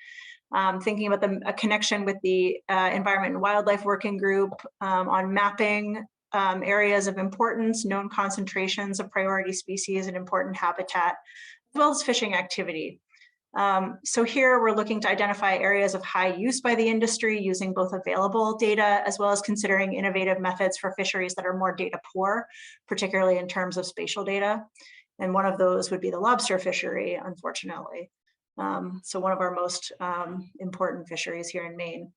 Thinking about a connection with the Environment and Wildlife Working Group on mapping areas of importance, known concentrations of priority species and important habitat, as well as fishing activity. So here we're looking to identify areas of high use by the industry using both available data as well as considering innovative methods for fisheries that are more data poor, particularly in terms of spatial data. And one of those would be the lobster fishery, unfortunately. So one of our most important fisheries here in Maine.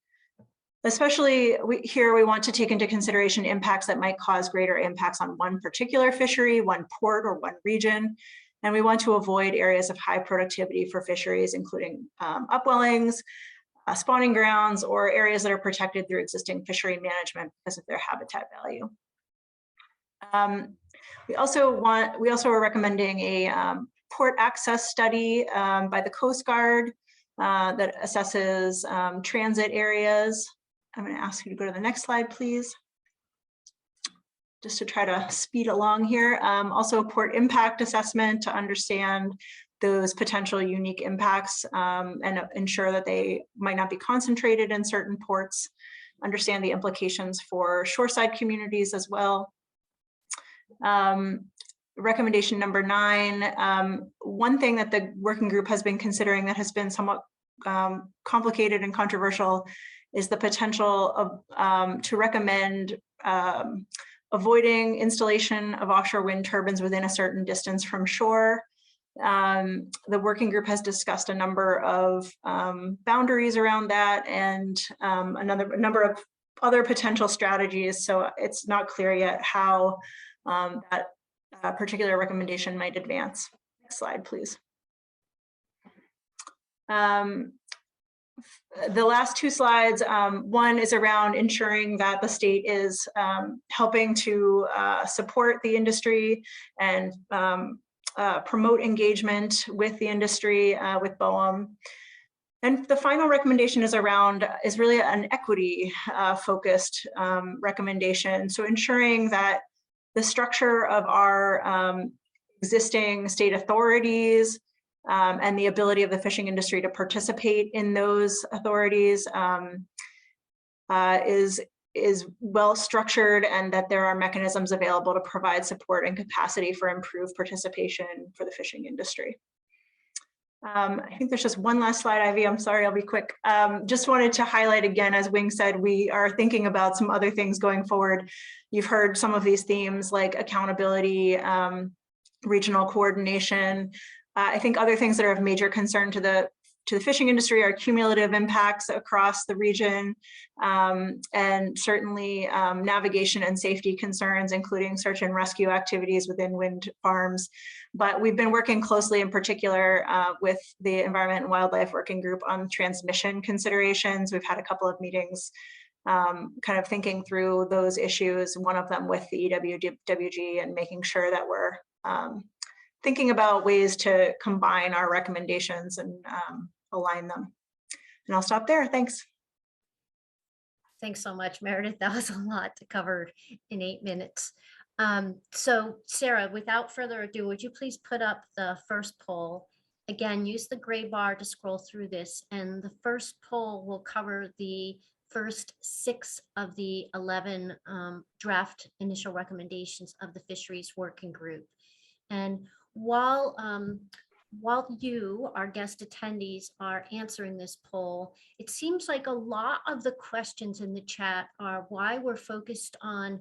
Especially here, we want to take into consideration impacts that might cause greater impacts on one particular fishery, one port, or one region. And we want to avoid areas of high productivity for fisheries, including upwellings, spawning grounds, or areas that are protected through existing fishery management because of their habitat value. We also are recommending a port access study by the Coast Guard that assesses transit areas. I'm going to ask you to go to the next slide, please. just to try to speed along here. Also a port impact assessment to understand those potential unique impacts and ensure that they might not be concentrated in certain ports, understand the implications for shoreside communities as well. Recommendation number 9, one thing that the working group has been considering that has been somewhat complicated and controversial is the potential of to recommend avoiding installation of offshore wind turbines within a certain distance from shore. The working group has discussed a number of boundaries around that and a number of other potential strategies. So it's not clear yet how that particular recommendation might advance. Next slide, please. The last 2 slides, one is around ensuring that the state is helping to support the industry and promote engagement with the industry, with BOEM. And the final recommendation is really an equity focused recommendation. So ensuring that the structure of our existing state authorities and the ability of the fishing industry to participate in those authorities is well structured, and that there are mechanisms available to provide support and capacity for improved participation for the fishing industry. I think there's just one last slide, Ivy. I'm sorry, I'll be quick. Just wanted to highlight again, as Wing said, we are thinking about some other things going forward. You've heard some of these themes like accountability, regional coordination. I think other things that are of major concern to the fishing industry are cumulative impacts across the region, and certainly navigation and safety concerns, including search and rescue activities within wind farms. But we've been working closely in particular with the Environment and Wildlife Working Group on transmission considerations. We've had a couple of meetings kind of thinking through those issues, one of them with the EWWG, and making sure that we're thinking about ways to combine our recommendations and align them. And I'll stop there. Thanks. Thanks so much, Meredith. That was a lot to cover in 8 minutes. So Sarah, without further ado, would you please put up the first poll? Again, use the gray bar to scroll through this, and the first poll will cover the first 6 of the 11 draft initial recommendations of the Fisheries Working Group. And while you, our guest attendees, are answering this poll, it seems like a lot of the questions in the chat are why we're focused on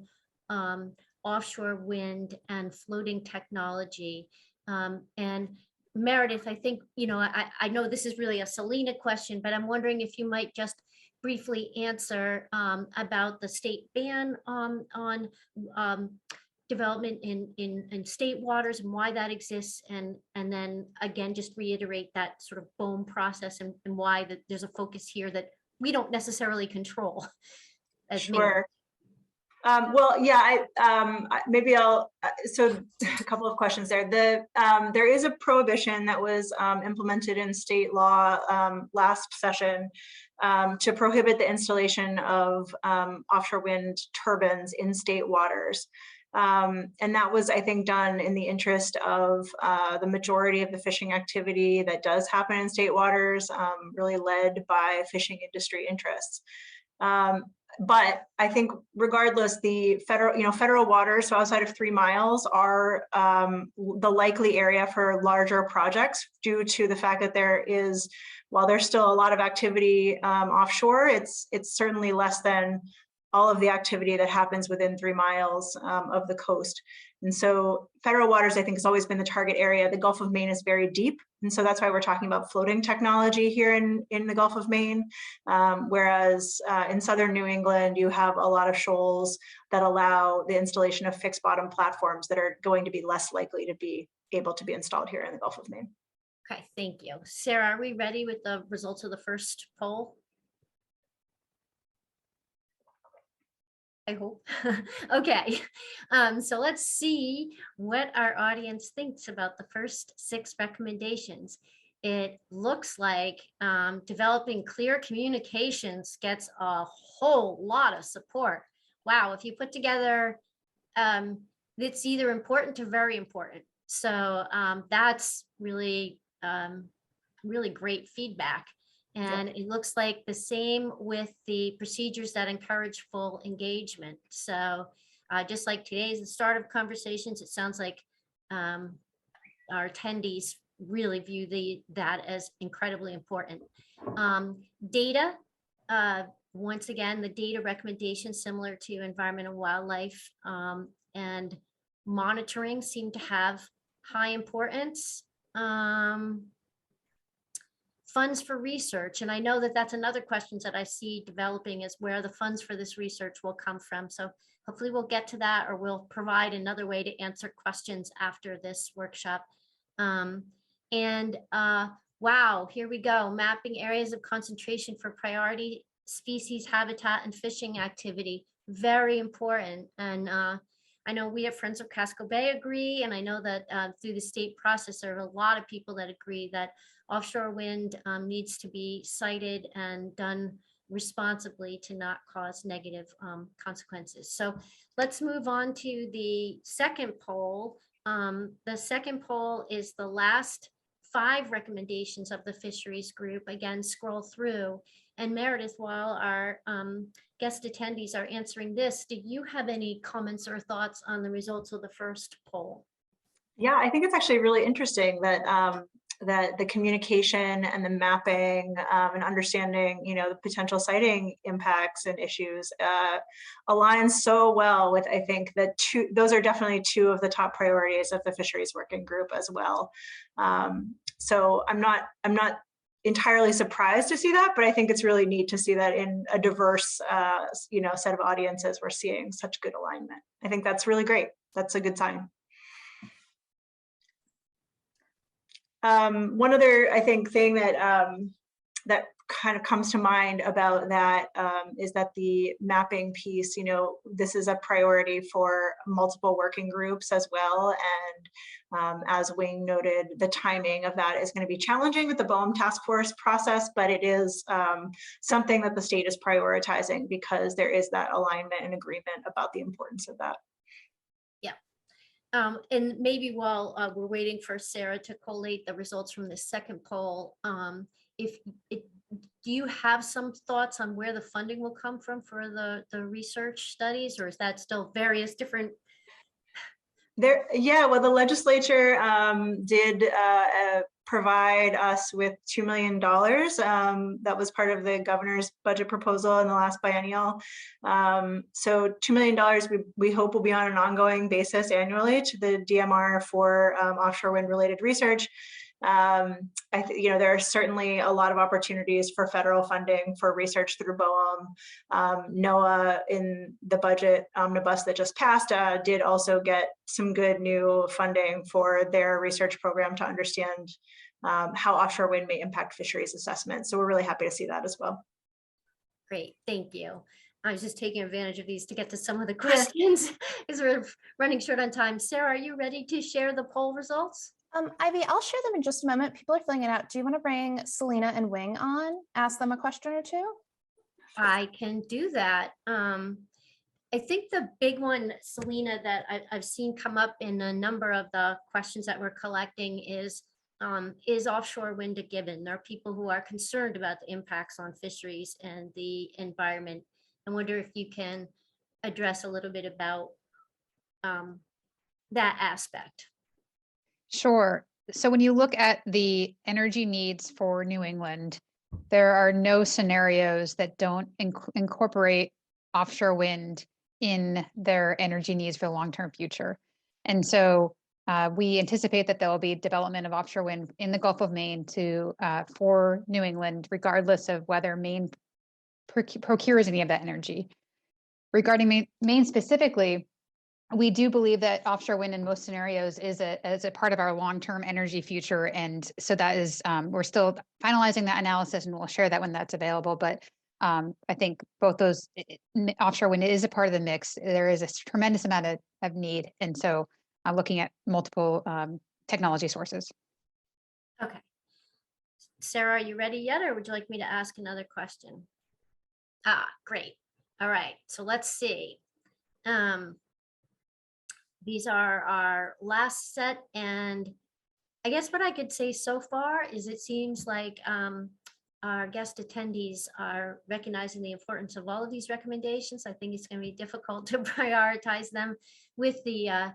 offshore wind and floating technology. And Meredith, I think, I know this is really a Celina question, but I'm wondering if you might just briefly answer about the state ban on development in state waters and why that exists, and then again just reiterate that sort of BOEM process and why that there's a focus here that we don't necessarily control. Sure. Well, yeah, maybe I'll, so a couple of questions there. There is a prohibition that was implemented in state law last session to prohibit the installation of offshore wind turbines in state waters. And that was, I think, done in the interest of the majority of the fishing activity that does happen in state waters, really led by fishing industry interests. But I think regardless, the federal waters, so outside of 3 miles, are the likely area for larger projects due to the fact that there is, while there's still a lot of activity offshore, it's certainly less than all of the activity that happens within 3 miles of the coast. And so federal waters, I think, has always been the target area. The Gulf of Maine is very deep. And so that's why we're talking about floating technology here in the Gulf of Maine. Whereas in southern New England, you have a lot of shoals that allow the installation of fixed bottom platforms that are going to be less likely to be able to be installed here in the Gulf of Maine. Okay, thank you. Sarah, are we ready with the results of the first poll? I hope. Okay, so let's see what our audience thinks about the first 6 recommendations. It looks like developing clear communications gets a whole lot of support. Wow, if you put together it's either important to very important. So that's really, really great feedback. And it looks like the same with the procedures that encourage full engagement. So just like today's the start of conversations, it sounds like our attendees really view that as incredibly important. Data, once again, the data recommendations similar to environment and wildlife and monitoring seem to have high importance. Funds for research, and I know that that's another question that I see developing, is where the funds for this research will come from. So hopefully we'll get to that, or we'll provide another way to answer questions after this workshop. Wow, here we go. Mapping areas of concentration for priority species, habitat, and fishing activity. Very important. And I know we at Friends of Casco Bay agree, and I know that through the state process, there are a lot of people that agree that offshore wind needs to be cited and done responsibly to not cause negative consequences. So let's move on to the second poll. The second poll is the last 5 recommendations of the fisheries group. Again, scroll through. And Meredith, while our guest attendees are answering this, do you have any comments or thoughts on the results of the first poll? Yeah, I think it's actually really interesting that that the communication and the mapping and understanding, the potential siting impacts and issues aligns so well with, I think, that those are definitely 2 of the top priorities of the fisheries working group as well. So I'm not entirely surprised to see that, but I think it's really neat to see that in a diverse, set of audiences, we're seeing such good alignment. I think that's really great. That's a good sign. One other, I think, thing that that kind of comes to mind about that is that the mapping piece, this is a priority for multiple working groups as well. And as Wing noted, the timing of that is going to be challenging with the BOEM task force process, but it is something that the state is prioritizing because there is that alignment and agreement about the importance of that. And maybe while we're waiting for Sarah to collate the results from the second poll, do you have some thoughts on where the funding will come from for the research studies, or is that still various different? Yeah, well, the legislature did provide us with $2 million. That was part of the governor's budget proposal in the last biennial. So $2 million we hope will be on an ongoing basis annually to the DMR for offshore wind related research. There are certainly a lot of opportunities for federal funding for research through BOEM. NOAA in the budget omnibus that just passed did also get some good new funding for their research program to understand how offshore wind may impact fisheries assessment. So we're really happy to see that as well. Great, thank you. I was just taking advantage of these to get to some of the questions because we're running short on time. Sarah, are you ready to share the poll results? Ivy, I'll share them in just a moment. People are filling it out. Do you want to bring Celina and Wing on? Ask them a question or 2? I can do that. I think the big one, Celina, that I've seen come up in a number of the questions that we're collecting is offshore wind a given? There are people who are concerned about the impacts on fisheries and the environment. I wonder if you can address a little bit about that aspect. Sure. So when you look at the energy needs for New England, there are no scenarios that don't incorporate offshore wind in their energy needs for the long-term future. And so we anticipate that there will be development of offshore wind in the Gulf of Maine for New England, regardless of whether Maine procures any of that energy. Regarding Maine specifically, we do believe that offshore wind in most scenarios is a part of our long-term energy future. And so that is, we're still finalizing that analysis and we'll share that when that's available. But I think both those, offshore wind is a part of the mix. There is a tremendous amount of need. And so I'm looking at multiple technology sources. Okay. Sarah, are you ready yet, or would you like me to ask another question? Great. All right. So let's see. these are our last set, and I guess what I could say so far is it seems like our guest attendees are recognizing the importance of all of these recommendations. I think it's going to be difficult to prioritize them, with the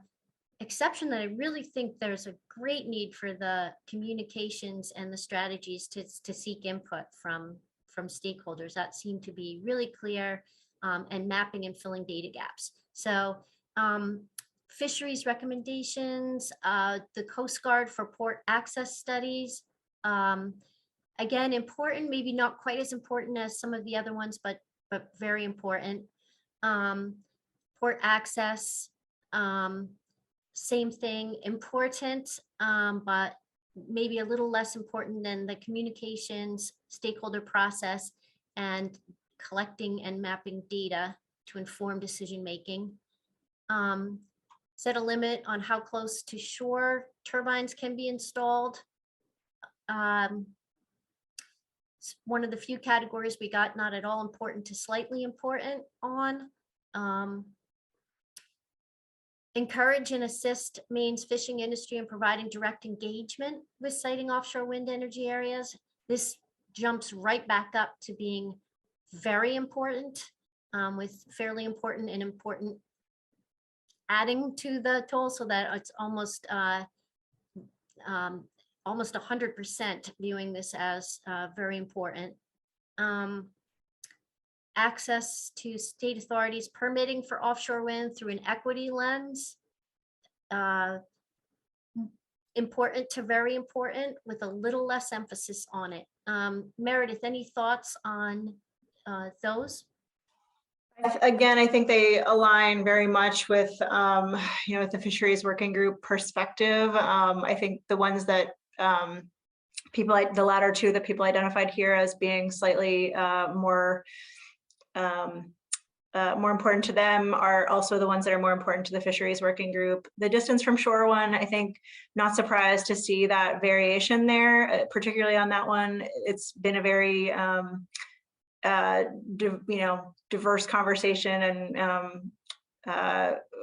exception that I really think there's a great need for the communications and the strategies to seek input from stakeholders that seem to be really clear, and mapping and filling data gaps. So fisheries recommendations, the Coast Guard for port access studies. Again, important, maybe not quite as important as some of the other ones, but very important. Port access, same thing, important, but maybe a little less important than the communications stakeholder process and collecting and mapping data to inform decision making. Set a limit on how close to shore turbines can be installed. It's one of the few categories we got not at all important to slightly important on. Encourage and assist Maine's fishing industry in providing direct engagement with siting offshore wind energy areas. This jumps right back up to being very important, with fairly important and important adding to the toll, so that it's almost 100% viewing this as very important. Access to state authorities permitting for offshore wind through an equity lens. Important to very important, with a little less emphasis on it. Meredith, any thoughts on those? Again, I think they align very much with, with the fisheries working group perspective. I think the ones that people, like the latter two that people identified here as being slightly more important to them, are also the ones that are more important to the fisheries working group. The distance from shore one, I think, not surprised to see that variation there, particularly on that one. It's been a very diverse conversation and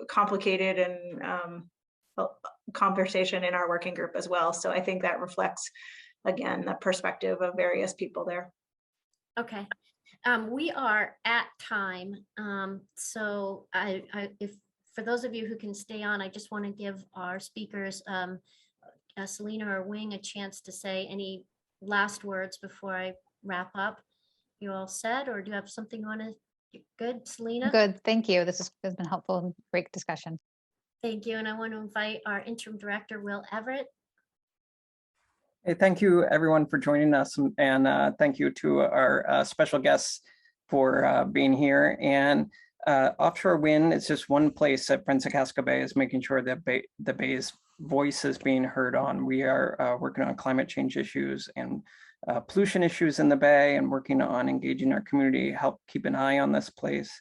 complicated and conversation in our working group as well. So I think that reflects, again, the perspective of various people there. Okay. We are at time. So if for those of you who can stay on, I just want to give our speakers, Celina or Wing, a chance to say any last words before I wrap up. You all set, or do you have something you want to? Good, Celina? Good, thank you. This has been helpful and great discussion. Thank you. And I want to invite our interim director, Will Everett. Hey, thank you everyone for joining us, and thank you to our special guests for being here. And offshore wind is just one place that Friends of Casco Bay is making sure that the Bay's voice is being heard on. We are working on climate change issues and pollution issues in the Bay, and working on engaging our community, help keep an eye on this place.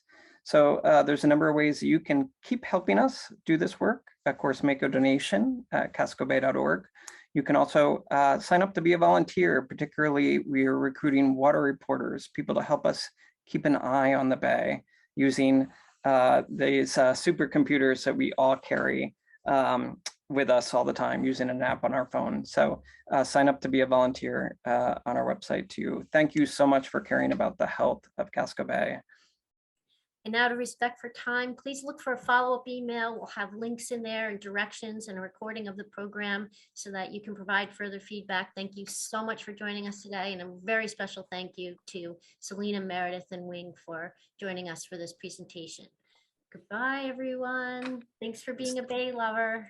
So there's a number of ways that you can keep helping us do this work. Of course, make a donation at cascobay.org. You can also sign up to be a volunteer. Particularly, we are recruiting water reporters, people to help us keep an eye on the Bay using these supercomputers that we all carry with us all the time, using an app on our phone. So sign up to be a volunteer on our website too. Thank you so much for caring about the health of Casco Bay. And out of respect for time, please look for a follow-up email. We'll have links in there and directions and a recording of the program so that you can provide further feedback. Thank you so much for joining us today. And a very special thank you to Celina, Meredith, and Wing for joining us for this presentation. Goodbye, everyone. Thanks for being a Bay lover.